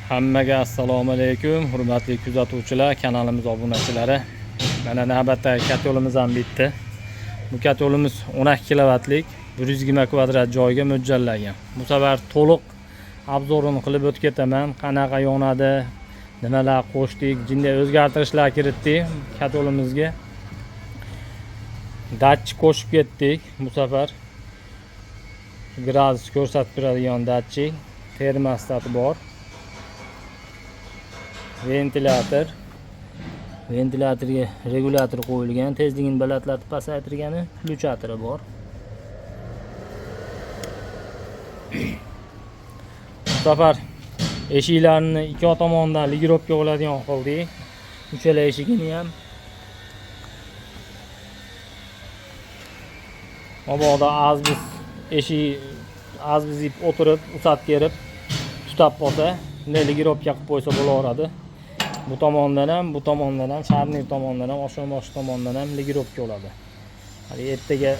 Hammaga assalomu alaykum, hurmatli kuzatuvchilar, kanalimiz obunachilari. Mana navbatdagi kat yo'limiz ham bitdi. Bu kat yo'limiz 12 kilovatlik 120 kvadrat joyga mo'ljallangan. Bu safar to'liq obzorini qilib o'tib ketaman. Qanaqa yonadi, nimalar qo'shdik, jinday o'zgartirishlar kiritdik kat yo'limizga. Datchik qo'shib ketdik. Bu safar gradus ko'rsatib turadigan datchik, termostat bor. Ventilatorga regulyator qo'yilgan, tezligini balandlatib pasaytirgani, ключатори bor. Bu safar eshiklarni ikki tomondan ligirovka bo'ladigan qildik. Uchala eshigini ham mabodo azbiz eshik o'tirib, usat kerib, tutab qolsa, ligirovka qilib qo'ysa bo'laveradi. Bu tomondan ham, sharniy tomondan ham, bosh tomondan ham ligirovka bo'ladi. Hali ertaga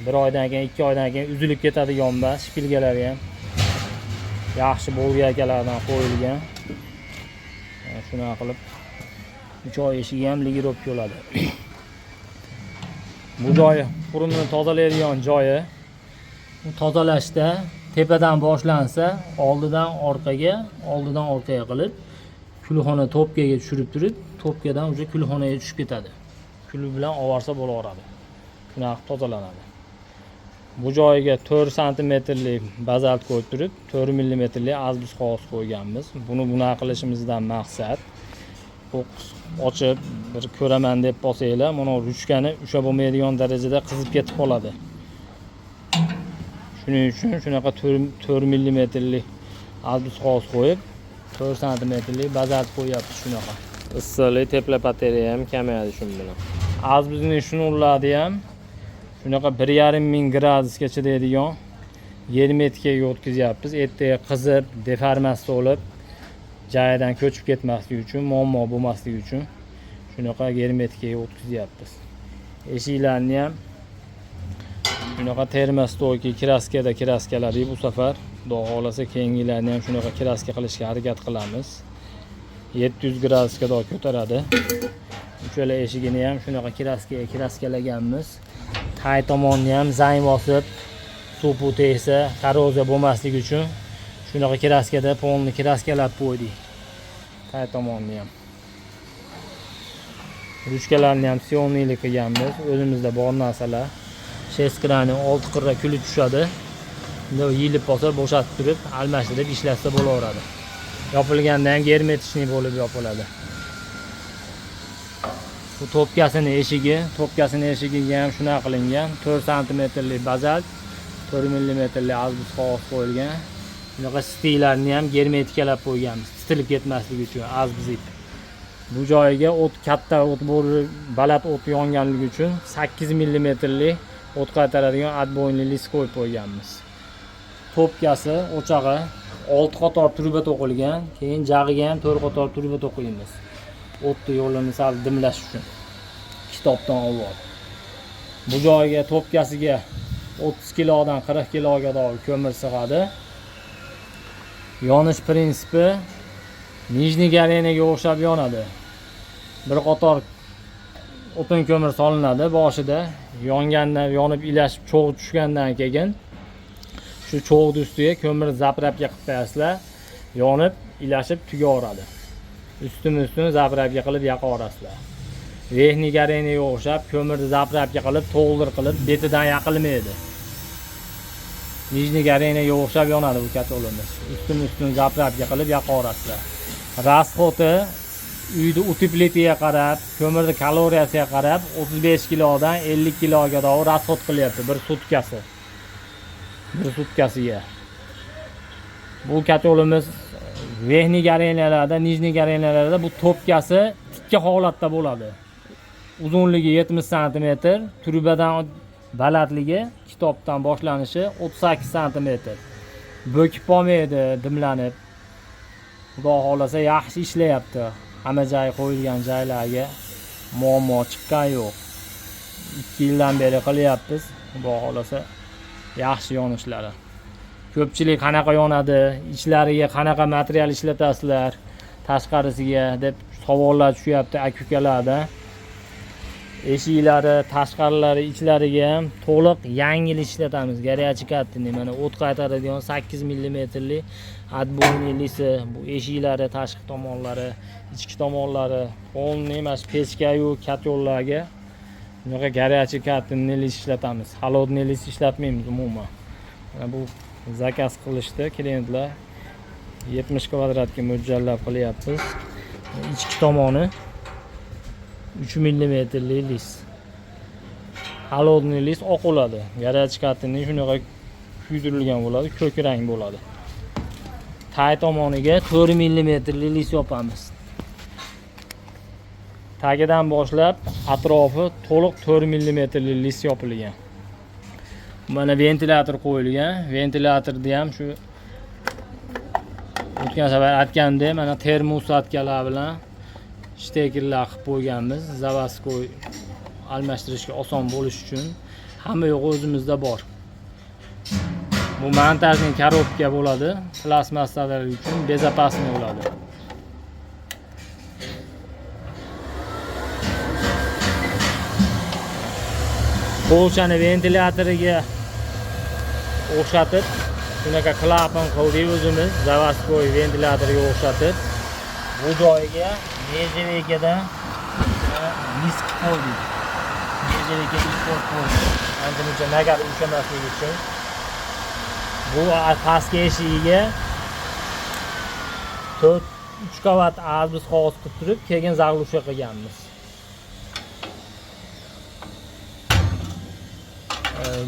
1 oydan keyin, 2 oydan keyin uzilib ketadigan emas, shpilgalari ham yaxshi bo'lganlardan qo'yilgan. Shuna qilib 3 oy eshigi ham ligirovka bo'ladi. Bu joyi qurilmani tozalaydigan joyi. Bu tozalashda tepadan boshlansa, oldidan orqaga qilib, kulxona topkaga tushirib turib, topkadan o'sha kulxonaga tushib ketadi. Kul bilan ovarsa bo'laveradi. Shuna tozalanadi. Bu joyiga 4 santimetrlik bazalt qo'yib turib, 4 millimetrlik azbiz qog'oz qo'yganmiz. Buni bunaqa qilishimizdan maqsad ochib bir ko'raman deb bo'lsanglar, mana ruchkani usha bo'lmaydigan darajada qizib ketib qoladi. Shuning uchun shunaqa 4 millimetrlik azbiz qog'oz qo'yib, 4 santimetrlik bazalt qo'yapmiz shunaqa. Issiqlik, tepla batarya ham kamayadi shu bilan. Azbizning shunurlari ham shunaqa 1,5 gradusga chidaydigan 7 metrga o'tkazyapmiz. Ertaga qizib, deformatsiya bo'lib, joyidan ko'chib ketmasligi uchun, muammo bo'lmasligi uchun shunaqa 7 metrga o'tkazyapmiz. Eshiklarni ham shunaqa termostoyki kraskalar bu safar Xudo xolasa keyingilarni ham shunaqa kraska qilishga harakat qilamiz. 700 gradusga ko'taradi. Uchala eshigini ham shunaqa kraskalaganmiz. Tay tomonni ham zang bosib, suv tegsa, korroziya bo'lmasligi uchun shunaqa kraskada polni kraskalab qo'ydik. Tay tomonni ham. Ruchkalarni ham sioniylik qilganmiz. O'zimizda bor narsalar. Sheskrani 6 qirra kuli tushadi. Unda yilib qolsa bo'shatib turib, almashtirib ishlatsa bo'laveradi. Yopilganda ham germetishni bo'lib yopiladi. Bu topkasining eshigiga ham shuna qilingan. 4 santimetrlik bazalt, 4 millimetrlik azbiz qog'oz qo'yilgan. Bunaqa stillarni ham germetikalab qo'yganmiz, titilib ketmasligi uchun azbiz ip. Bu joyiga katta o't bo'ri, baland o't yonganligi uchun 8 millimetrlik o't qaytaradigan atboyli list qo'yib qo'yganmiz. Topkasi, o'chog'i 6 qator truba to'qilgan, keyin jag'iga ham 4 qator truba to'qiymiz. O'tni yo'lini sal dimlash uchun. Kitobdan avval. Bu joyiga topkasiga 30 kilodan 40 kiloga ko'mir sig'adi. Yonish prinsipi nijniy garenaga o'xshab yonadi. Bir qator o'tin ko'mir solinadi boshida, yonib ilashib cho'g' tushgandan keyin shu cho'g'ni ustiga ko'mir zaprabga qilib qo'yasizlar, yonib ilashib tugaveradi. Ustini zaprabga qilib yoqaverasizlar. Verniy garenaga o'xshab ko'mirni zaprabga qilib, to'g'dir qilib, betidan yoqilmaydi. Nijniy garenaga o'xshab yonadi bu katolimiz. Ustini zaprabga qilib yoqaverasizlar. Rasxoti uyda uteplitiga qarab, ko'mirning kaloriyasiga qarab 35 kilodan 50 kiloga rasxot qilyapti bir sutkasiga. Bu katolimiz verniy garenalarda, nijniy garenalarda bu topkasi tikka holatda bo'ladi. Uzunligi 70 cm, trubadan balandligi kitobdan boshlanishi 38 cm. Bo'kib qolmaydi, dimlanib. Xudo xolasa yaxshi ishlayapti. Hamma joy qo'yilgan joylarga muammo chiqqan yo'q. 2 yildan beri qilyapmiz. Xudo xolasa yaxshi yonishlari. ko'pchilik qanaqa yonadi, ichlariga qanaqa material ishlatasizlar, tashqarisiga deb savollar tushyapti aka-ukalarda. Eshiklari, tashqarilari, ichlariga ham to'liq yangi ishlatamiz. Garyachi kattini mana o't qaytaradigan 8 mmli отбойный lisi, bu eshiklari, tashqi tomonlari, ichki tomonlari, polniy emas pechka-yu katyollarga bunaqa garyachi kattini ishlatamiz. Холодный lis ishlatmaymiz umuman. Mana bu zakaz qilishdi klientlar. 70 kvadratga mo'ljallab qilyapmiz. Ichki tomoni 3 mmli lis. Холодный lis oq bo'ladi. Garaj kattini shunaqa kuydirilgan bo'ladi, ko'k rang bo'ladi. Tay tomoniga 4 mmli lis yopamiz. Tagidan boshlab atrofi to'liq 4 mmli lis yopilgan. Mana ventilyator qo'yilgan. Ventilyatorda ham shu o'tgan safar aytgandek, mana termosatkalar bilan shtekillar qilib qo'yganmiz. Zavaskoy almashtirishga oson bo'lish uchun hamma yo'q o'zimizda bor. Bu montajli korobka bo'ladi. Plastmassalar uchun bezopasniy bo'ladi. Polshani ventilyatoriga o'xshatib, shunaqa klapan qildik o'zimiz. Zavaskoy ventilyatoriga o'xshatib, bu joyiga nejavekadan disk qo'ydik. Nejaveka disk qo'ydik. Ancha nagar ushlamasligi uchun. Bu pastki eshigiga 3 qavat azbiz qog'oz qilib turib, keyin zag'lusha qilganmiz.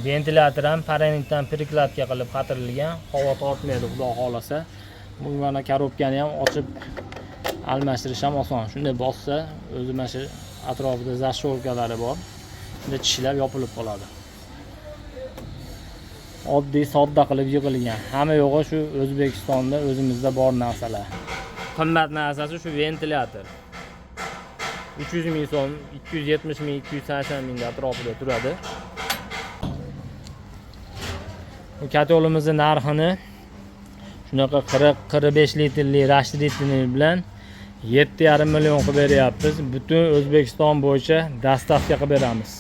Ventilyator ham paranitdan prikladka qilib qatirilgan, havo tortmaydi xudo xolasa. Bu mana korobkani ham ochib almashtirish ham oson. Shunday bossa, o'zi mana shu atrofida zashorkalari bor. Shunda tishlab yopilib qoladi. Oddiy, sodda qilib yig'ilgan. Hamma yo'g'i shu O'zbekistonda o'zimizda bor narsalar. Qimmat narsasi shu ventilyator. 300 ming so'm, 270 ming, 280 ming atrofida turadi. Bu katyolimizni narxini shunaqa 40-45 litrli rashdritni bilan 7,5 million qilib beryapmiz. Butun O'zbekiston bo'yicha dostavka qilib beramiz.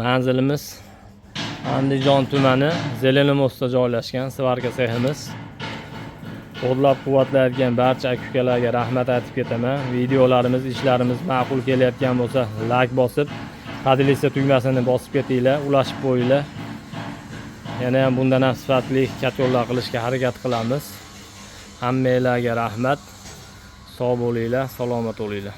Manzilimiz Andijon tumani Zelenomostda joylashgan svarka seximiz. Qo'llab-quvvatlayotgan barcha aka-ukalarga rahmat aytib ketaman. Videolarimiz, ishlarimiz ma'qul kelayotgan bo'lsa, like bosib, podelitsiya tugmasini bosib ketinglar, ulashib qo'yinglar. Yana ham bundan ham sifatli katyollar qilishga harakat qilamiz. Hammanglarga rahmat. Sog' bo'linglar, salomat bo'linglar.